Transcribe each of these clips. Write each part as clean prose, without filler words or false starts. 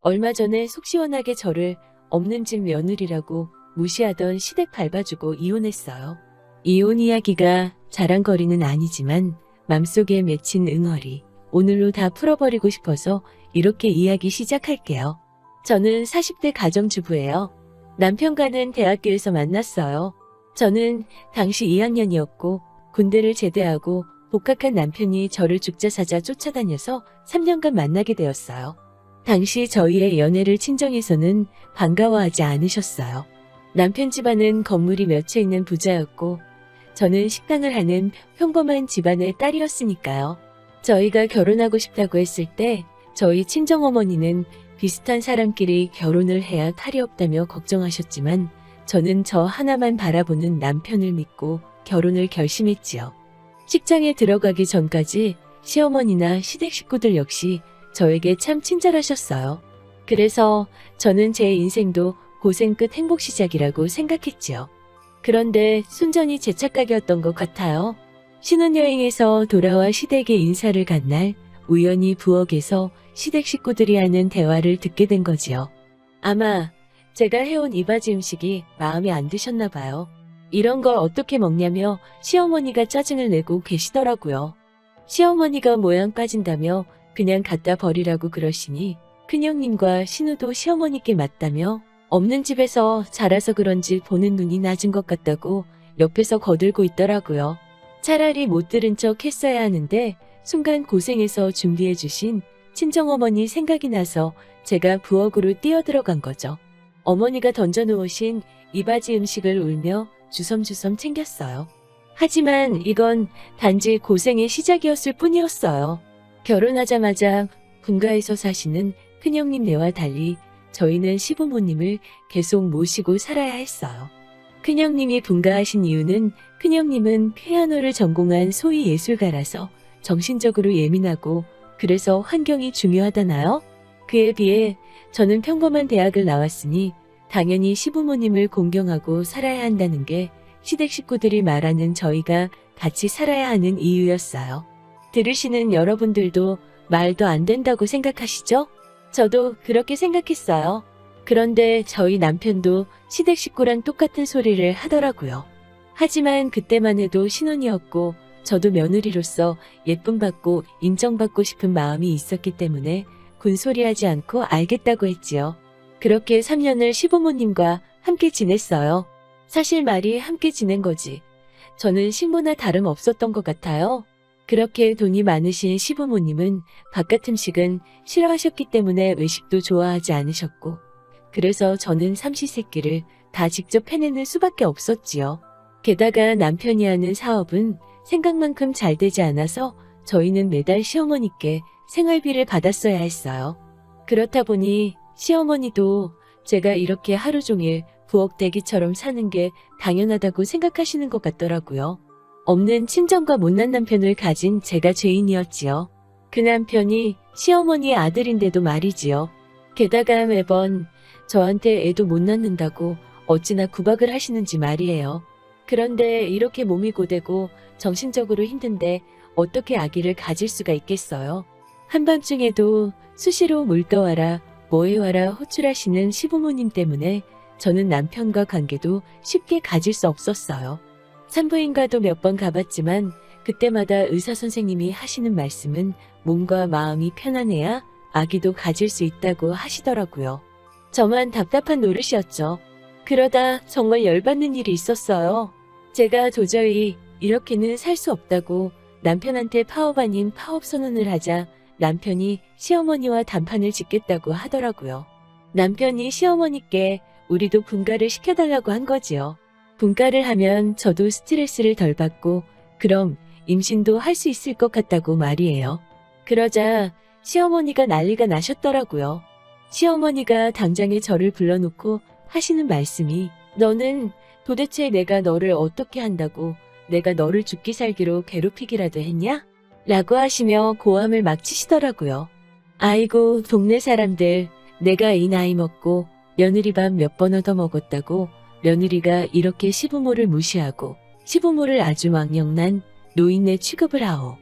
얼마 전에 속 시원하게 저를 없는 집 며느리라고 무시하던 시댁 밟아주고 이혼했어요. 이혼 이야기가 자랑거리는 아니지만 맘속에 맺힌 응어리 오늘로 다 풀어버리고 싶어서 이렇게 이야기 시작할게요. 저는 40대 가정주부예요. 남편과는 대학교에서 만났어요. 저는 당시 2학년이었고 군대를 제대하고 복학한 남편이 저를 죽자사자 쫓아다녀서 3년간 만나게 되었어요. 당시 저희의 연애를 친정에서는 반가워하지 않으셨어요. 남편 집안은 건물이 몇 채 있는 부자였고 저는 식당을 하는 평범한 집안의 딸이었으니까요. 저희가 결혼하고 싶다고 했을 때 저희 친정어머니는 비슷한 사람끼리 결혼을 해야 탈이 없다며 걱정하셨지만 저는 저 하나만 바라보는 남편을 믿고 결혼을 결심했지요. 식장에 들어가기 전까지 시어머니나 시댁 식구들 역시 저에게 참 친절하셨어요. 그래서 저는 제 인생도 고생 끝 행복 시작이라고 생각했지요. 그런데 순전히 제 착각이었던 것 같아요. 신혼여행에서 돌아와 시댁에 인사를 간 날 우연히 부엌에서 시댁 식구들이 하는 대화를 듣게 된 거지요. 아마 제가 해온 이바지 음식이 마음에 안 드셨나 봐요. 이런 걸 어떻게 먹냐며 시어머니가 짜증을 내고 계시더라고요. 시어머니가 모양 빠진다며 그냥 갖다 버리라고 그러시니 큰형님과 신우도 시어머니께 맞다며 없는 집에서 자라서 그런지 보는 눈이 낮은 것 같다고 옆에서 거들고 있더라고요. 차라리 못 들은 척 했어야 하는데 순간 고생해서 준비해 주신 친정어머니 생각이 나서 제가 부엌으로 뛰어들어간 거죠. 어머니가 던져놓으신 이바지 음식을 울며 주섬주섬 챙겼어요. 하지만 이건 단지 고생의 시작이었을 뿐이었어요. 결혼하자마자 분가에서 사시는 큰형님네와 달리 저희는 시부모님을 계속 모시고 살아야 했어요. 큰형님이 분가하신 이유는 큰형님은 피아노를 전공한 소위 예술가라서 정신적으로 예민하고 그래서 환경이 중요하다나요? 그에 비해 저는 평범한 대학을 나왔으니 당연히 시부모님을 공경하고 살아야 한다는 게 시댁 식구들이 말하는 저희가 같이 살아야 하는 이유였어요. 들으시는 여러분들도 말도 안 된다고 생각하시죠? 저도 그렇게 생각했어요. 그런데 저희 남편도 시댁 식구랑 똑같은 소리를 하더라고요. 하지만 그때만 해도 신혼이었고 저도 며느리로서 예쁨받고 인정받고 싶은 마음이 있었기 때문에 군소리하지 않고 알겠다고 했지요. 그렇게 3년을 시부모님과 함께 지냈어요. 사실 말이 함께 지낸 거지. 저는 식모나 다름 없었던 것 같아요. 그렇게 돈이 많으신 시부모님은 바깥 음식은 싫어하셨기 때문에 외식도 좋아하지 않으셨고 그래서 저는 삼시세끼를 다 직접 해내는 수밖에 없었지요. 게다가 남편이 하는 사업은 생각만큼 잘 되지 않아서 저희는 매달 시어머니께 생활비를 받았어야 했어요. 그렇다 보니 시어머니도 제가 이렇게 하루 종일 부엌대기처럼 사는 게 당연하다고 생각하시는 것 같더라고요. 없는 친정과 못난 남편을 가진 제가 죄인이었지요. 그 남편이 시어머니의 아들인데도 말이지요. 게다가 매번 저한테 애도 못 낳는다고 어찌나 구박을 하시는지 말이에요. 그런데 이렇게 몸이 고되고 정신적으로 힘든데 어떻게 아기를 가질 수가 있겠어요? 한밤중에도 수시로 물 떠와라 뭐 해와라 호출하시는 시부모님 때문에 저는 남편과 관계도 쉽게 가질 수 없었어요. 산부인과도 몇 번 가봤지만 그때마다 의사 선생님이 하시는 말씀은 몸과 마음이 편안해야 아기도 가질 수 있다고 하시더라고요. 저만 답답한 노릇이었죠. 그러다 정말 열받는 일이 있었어요. 제가 도저히 이렇게는 살 수 없다고 남편한테 파업 아닌 파업 선언을 하자 남편이 시어머니와 단판을 짓겠다고 하더라고요. 남편이 시어머니께 우리도 분가를 시켜달라고 한 거지요. 분가를 하면 저도 스트레스를 덜 받고 그럼 임신도 할 수 있을 것 같다고 말이에요. 그러자 시어머니가 난리가 나셨더라고요. 시어머니가 당장에 저를 불러놓고 하시는 말씀이 너는 도대체 내가 너를 어떻게 한다고 내가 너를 죽기 살기로 괴롭히기라도 했냐? 라고 하시며 고함을 막 치시더라고요. 아이고 동네 사람들 내가 이 나이 먹고 며느리밥 몇 번 얻어먹었다고 며느리가 이렇게 시부모를 무시하고 시부모를 아주 망령난 노인네 취급을 하오.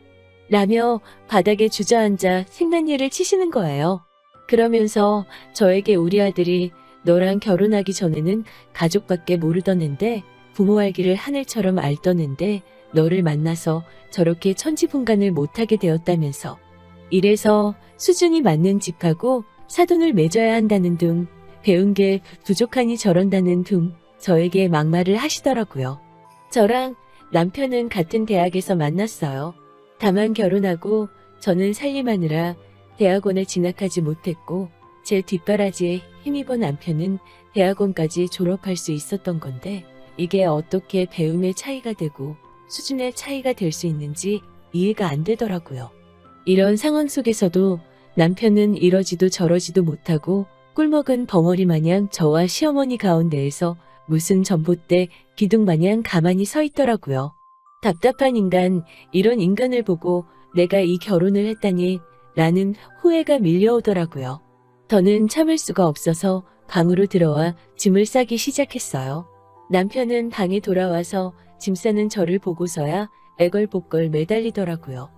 라며 바닥에 주저앉아 생난리를 치시는 거예요. 그러면서 저에게 우리 아들이 너랑 결혼하기 전에는 가족밖에 모르던 앤데 부모 알기를 하늘처럼 알던 앤데 너를 만나서 저렇게 천지분간을 못하게 되었다면서 이래서 수준이 맞는 집하고 사돈을 맺어야 한다는 둥 배운 게 부족하니 저런다는 둥 저에게 막말을 하시더라고요. 저랑 남편은 같은 대학에서 만났어요. 다만 결혼하고 저는 살림하느라 대학원에 진학하지 못했고 제 뒷바라지에 힘입어 남편은 대학원까지 졸업할 수 있었던 건데 이게 어떻게 배움의 차이가 되고 수준의 차이가 될 수 있는지 이해가 안 되더라고요. 이런 상황 속에서도 남편은 이러지도 저러지도 못하고 꿀먹은 벙어리 마냥 저와 시어머니 가운데에서 무슨 전봇대 기둥 마냥 가만히 서 있더라고요. 답답한 인간, 이런 인간을 보고 내가 이 결혼을 했다니 라는 후회가 밀려오더라고요. 더는 참을 수가 없어서 방으로 들어와 짐을 싸기 시작했어요. 남편은 방에 돌아와서 짐 싸는 저를 보고서야 애걸복걸 매달리더라고요.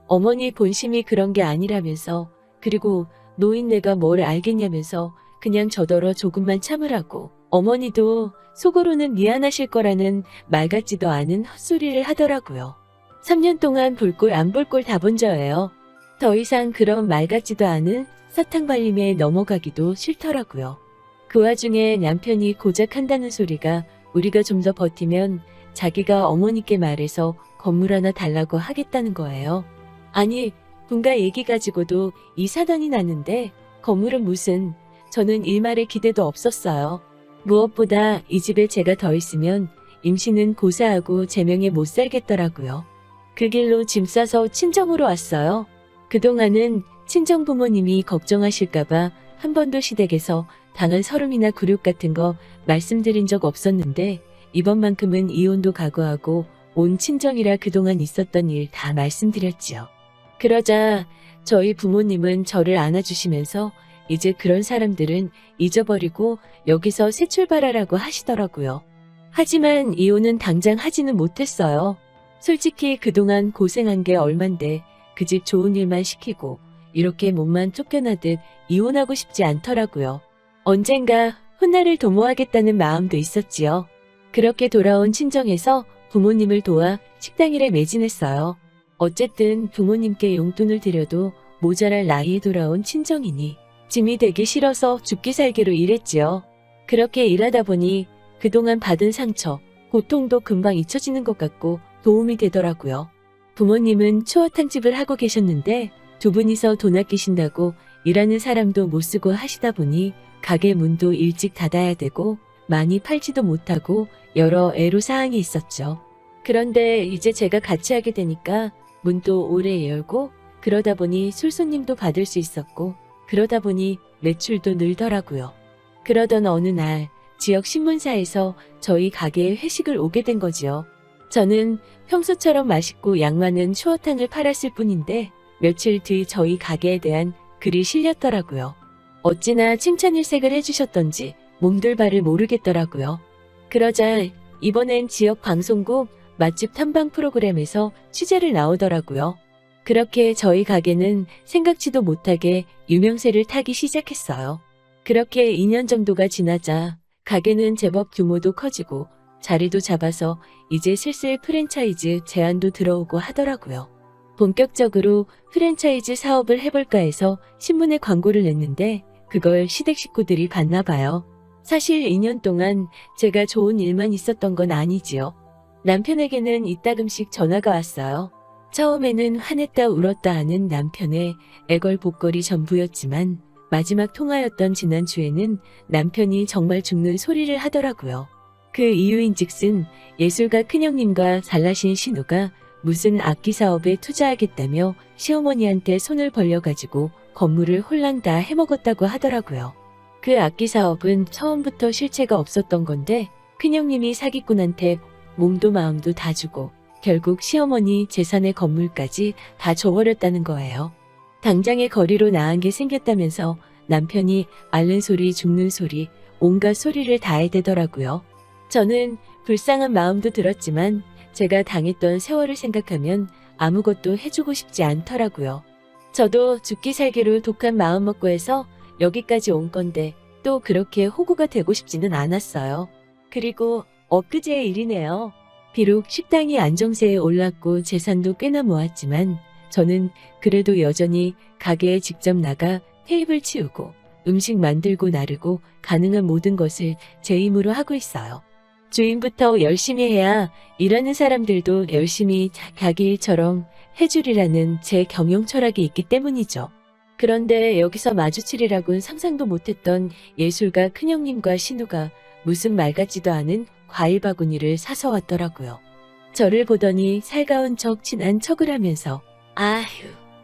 어머니 본심이 그런 게 아니라면서 그리고 노인네가 뭘 알겠냐면서 그냥 저더러 조금만 참으라고 어머니도 속으로는 미안하실 거라는 말 같지도 않은 헛소리를 하더라고요. 3년 동안 볼 꼴 안 볼 꼴 다 본 저예요. 더 이상 그런 말 같지도 않은 사탕 발림에 넘어가기도 싫더라고요. 그 와중에 남편이 고작 한다는 소리가 우리가 좀 더 버티면 자기가 어머니께 말해서 건물 하나 달라고 하겠다는 거예요. 아니, 분가 얘기 가지고도 이 사단이 나는데 건물은 무슨, 저는 일말의 기대도 없었어요. 무엇보다 이 집에 제가 더 있으면 임신은 고사하고 제명에 못 살겠더라고요. 그 길로 짐 싸서 친정으로 왔어요. 그동안은 친정 부모님이 걱정하실까봐 한 번도 시댁에서 당한 서름이나 굴욕 같은 거 말씀드린 적 없었는데 이번만큼은 이혼도 각오하고 온 친정이라 그동안 있었던 일 다 말씀드렸지요. 그러자 저희 부모님은 저를 안아주시면서 이제 그런 사람들은 잊어버리고 여기서 새 출발하라고 하시더라고요. 하지만 이혼은 당장 하지는 못했어요. 솔직히 그동안 고생한 게 얼만데 그 집 좋은 일만 시키고 이렇게 몸만 쫓겨나듯 이혼하고 싶지 않더라고요. 언젠가 훗날을 도모하겠다는 마음도 있었지요. 그렇게 돌아온 친정에서 부모님을 도와 식당 일에 매진했어요. 어쨌든 부모님께 용돈을 드려도 모자랄 나이에 돌아온 친정이니 짐이 되기 싫어서 죽기 살기로 일했지요. 그렇게 일하다 보니 그동안 받은 상처, 고통도 금방 잊혀지는 것 같고 도움이 되더라고요. 부모님은 추어탕집을 하고 계셨는데 두 분이서 돈 아끼신다고 일하는 사람도 못 쓰고 하시다 보니 가게 문도 일찍 닫아야 되고 많이 팔지도 못하고 여러 애로사항이 있었죠. 그런데 이제 제가 같이 하게 되니까 문도 오래 열고 그러다 보니 술손님도 받을 수 있었고 그러다 보니 매출도 늘더라고요. 그러던 어느 날 지역 신문사에서 저희 가게에 회식을 오게 된 거지요. 저는 평소처럼 맛있고 양 많은 추어탕을 팔았을 뿐인데 며칠 뒤 저희 가게에 대한 글이 실렸더라고요. 어찌나 칭찬일색을 해주셨던지 몸둘 바를 모르겠더라고요. 그러자 이번엔 지역 방송국 맛집 탐방 프로그램에서 취재를 나오더라고요. 그렇게 저희 가게는 생각지도 못하게 유명세를 타기 시작했어요. 그렇게 2년 정도가 지나자 가게는 제법 규모도 커지고 자리도 잡아서 이제 슬슬 프랜차이즈 제안도 들어오고 하더라고요. 본격적으로 프랜차이즈 사업을 해볼까 해서 신문에 광고를 냈는데 그걸 시댁 식구들이 봤나 봐요. 사실 2년 동안 제가 좋은 일만 있었던 건 아니지요. 남편에게는 이따금씩 전화가 왔어요. 처음에는 화냈다 울었다 하는 남편의 애걸복걸이 전부였지만 마지막 통화였던 지난주에는 남편이 정말 죽는 소리를 하더라고요. 그 이유인즉슨 예술가 큰형님과 잘나신 신우가 무슨 악기 사업에 투자하겠다며 시어머니한테 손을 벌려가지고 건물을 홀랑 다 해먹었다고 하더라고요. 그 악기 사업은 처음부터 실체가 없었던 건데 큰형님이 사기꾼한테 몸도 마음도 다 주고 결국 시어머니 재산의 건물까지 다 줘버렸다는 거예요. 당장의 거리로 나은 게 생겼다면서 남편이 앓는 소리 죽는 소리 온갖 소리를 다 해대더라고요. 저는 불쌍한 마음도 들었지만 제가 당했던 세월을 생각하면 아무것도 해주고 싶지 않더라고요. 저도 죽기 살기로 독한 마음 먹고 해서 여기까지 온 건데 또 그렇게 호구가 되고 싶지는 않았어요. 그리고 엊그제의 일이네요. 비록 식당이 안정세에 올랐고 재산도 꽤나 모았지만 저는 그래도 여전히 가게에 직접 나가 테이블 치우고 음식 만들고 나르고 가능한 모든 것을 제 힘으로 하고 있어요. 주인부터 열심히 해야 일하는 사람들도 열심히 자기 일처럼 해주리라는 제 경영 철학이 있기 때문이죠. 그런데 여기서 마주치리라고는 상상도 못했던 예술가 큰형님과 신우가 무슨 말 같지도 않은 과일 바구니를 사서 왔더라고요. 저를 보더니 살가운 척 친한 척을 하면서 아휴,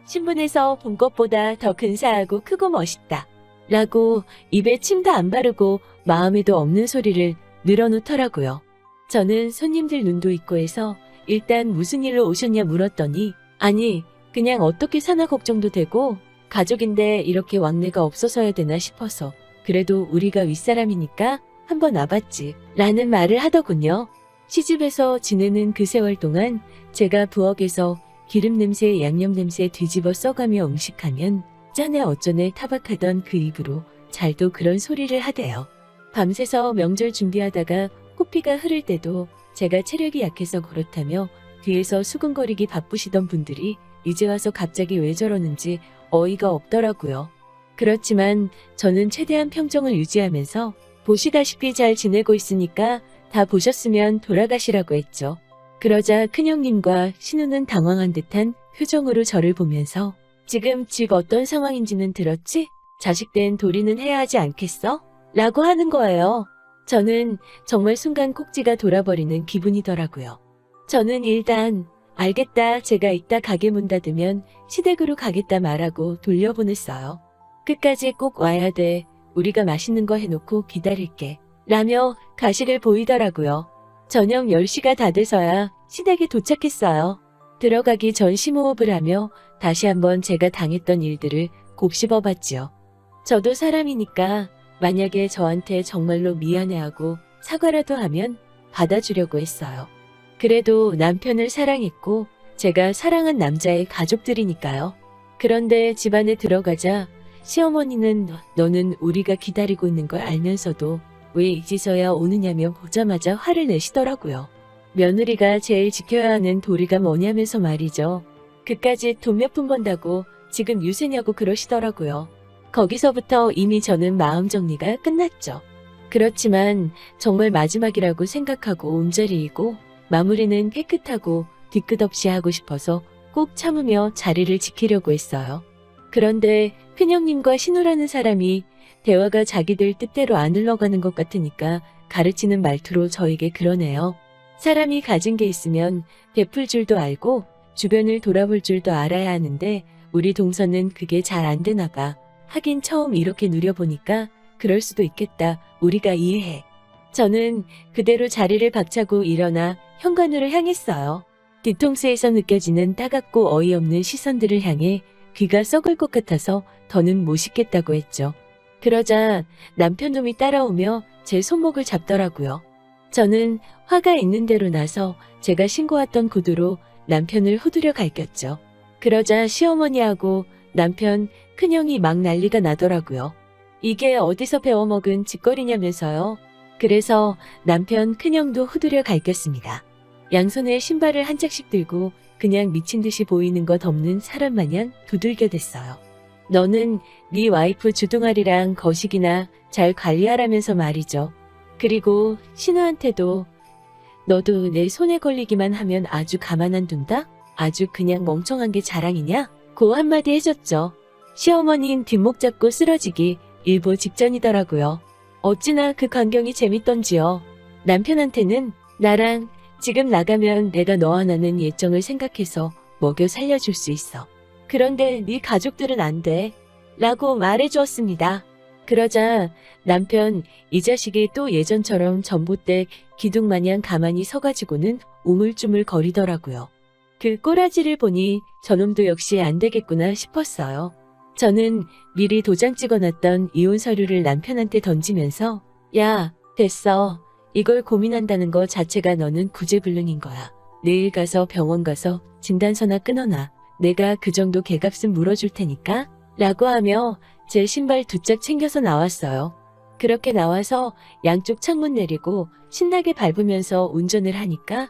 신문에서 본 것보다 더 근사하고 크고 멋있다 라고 입에 침도 안 바르고 마음에도 없는 소리를 늘어놓더라고요. 저는 손님들 눈도 있고 해서 일단 무슨 일로 오셨냐 물었더니 아니 그냥 어떻게 사나 걱정도 되고 가족인데 이렇게 왕래가 없어서야 되나 싶어서 그래도 우리가 윗사람이니까 한번 와봤지 라는 말을 하더군요. 시집에서 지내는 그 세월 동안 제가 부엌에서 기름 냄새, 양념 냄새 뒤집어 써가며 음식하면 짠에 어쩌네 타박하던 그 입으로 잘도 그런 소리를 하대요. 밤새서 명절 준비하다가 코피가 흐를 때도 제가 체력이 약해서 그렇다며 뒤에서 수근거리기 바쁘시던 분들이 이제 와서 갑자기 왜 저러는지 어이가 없더라고요. 그렇지만 저는 최대한 평정을 유지하면서 보시다시피 잘 지내고 있으니까 다 보셨으면 돌아가시라고 했죠. 그러자 큰형님과 신우는 당황한 듯한 표정으로 저를 보면서 지금 집 어떤 상황인지는 들었지? 자식 된 도리는 해야 하지 않겠어? 라고 하는 거예요. 저는 정말 순간 꼭지가 돌아버리는 기분이더라고요. 저는 일단 알겠다 제가 이따 가게 문 닫으면 시댁으로 가겠다 말하고 돌려보냈어요. 끝까지 꼭 와야 돼. 우리가 맛있는 거 해놓고 기다릴게. 라며 가식을 보이더라고요. 저녁 10시가 다 돼서야 시댁에 도착했어요. 들어가기 전 심호흡을 하며 다시 한번 제가 당했던 일들을 곱씹어봤지요. 저도 사람이니까 만약에 저한테 정말로 미안해하고 사과라도 하면 받아주려고 했어요. 그래도 남편을 사랑했고 제가 사랑한 남자의 가족들이니까요. 그런데 집안에 들어가자 시어머니는 너는 우리가 기다리고 있는 걸 알면서도 왜 이제서야 오느냐며 보자마자 화를 내시더라고요. 며느리가 제일 지켜야 하는 도리가 뭐냐면서 말이죠. 그까짓 돈 몇 푼 번다고 지금 유세냐고 그러시더라고요. 거기서부터 이미 저는 마음 정리가 끝났죠. 그렇지만 정말 마지막이라고 생각하고 온자리이고 마무리는 깨끗하고 뒤끝없이 하고 싶어서 꼭 참으며 자리를 지키려고 했어요. 그런데 큰형님과 신우라는 사람이 대화가 자기들 뜻대로 안 흘러가는 것 같으니까 가르치는 말투로 저에게 그러네요. 사람이 가진 게 있으면 베풀 줄도 알고 주변을 돌아볼 줄도 알아야 하는데 우리 동서는 그게 잘 안 되나 봐. 하긴 처음 이렇게 누려보니까 그럴 수도 있겠다. 우리가 이해해. 저는 그대로 자리를 박차고 일어나 현관으로 향했어요. 뒤통수에서 느껴지는 따갑고 어이없는 시선들을 향해 귀가 썩을 것 같아서 더는 못 씻겠다고 했죠. 그러자 남편놈이 따라오며 제 손목을 잡더라고요. 저는 화가 있는 대로 나서 제가 신고 왔던 구두로 남편을 후드려 갈겼죠. 그러자 시어머니하고 남편 큰형이 막 난리가 나더라고요. 이게 어디서 배워먹은 짓거리냐면서요. 그래서 남편 큰형도 후드려 갈겼습니다. 양손에 신발을 한 짝씩 들고 그냥 미친 듯이 보이는 것 없는 사람 마냥 두들겨댔어요. 너는 네 와이프 주둥아리랑 거식이나 잘 관리하라면서 말이죠. 그리고 신우한테도 너도 내 손에 걸리기만 하면 아주 가만 안 둔다? 아주 그냥 멍청한 게 자랑이냐? 고 한마디 해줬죠. 시어머니는 뒷목 잡고 쓰러지기 일보 직전이더라고요. 어찌나 그 광경이 재밌던지요. 남편한테는 나랑 지금 나가면 내가 너 하나는 예정을 생각해서 먹여 살려줄 수 있어. 그런데 네 가족들은 안 돼. 라고 말해주었습니다. 그러자 남편 이 자식이 또 예전처럼 전봇대 기둥마냥 가만히 서가지고는 우물쭈물 거리더라고요. 그 꼬라지를 보니 저놈도 역시 안 되겠구나 싶었어요. 저는 미리 도장 찍어놨던 이혼 서류를 남편한테 던지면서 야, 됐어. 이걸 고민한다는 거 자체가 너는 구제불능인 거야. 내일 가서 병원 가서 진단서나 끊어놔. 내가 그 정도 개값은 물어줄 테니까 라고 하며 제 신발 2짝 챙겨서 나왔어요. 그렇게 나와서 양쪽 창문 내리고 신나게 밟으면서 운전을 하니까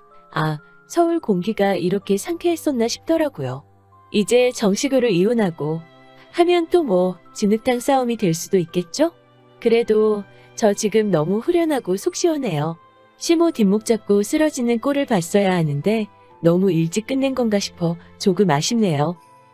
서울 공기가 이렇게 상쾌했었나 싶더라고요. 이제 정식으로 이혼하고 하면 또 뭐 진흙탕 싸움이 될 수도 있겠죠? 그래도 저 지금 너무 후련하고 속 시원해요. 시모 뒷목 잡고 쓰러지는 꼴을 봤어야 하는데 너무 일찍 끝낸 건가 싶어 조금 아쉽네요.